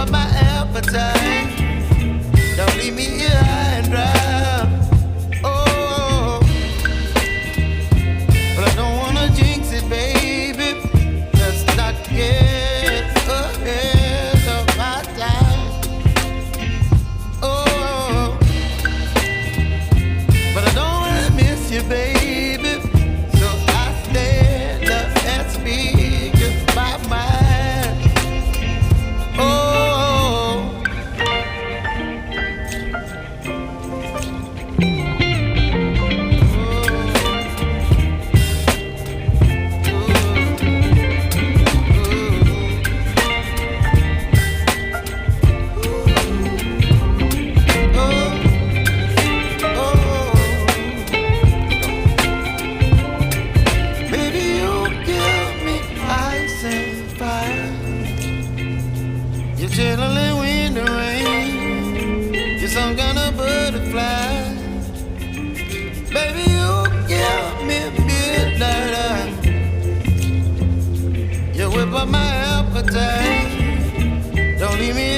up my appetite. Don't leave me here high and dry. Oh, but I don't wanna jinx it, baby. Let's not get ahead of my time. Oh, but I don't wanna miss you, baby. So I stand up and speak my mind. Oh. Chilling wind and rain, you're some kind of butterfly. Baby, you give me midnight. You whip up my appetite. Don't leave me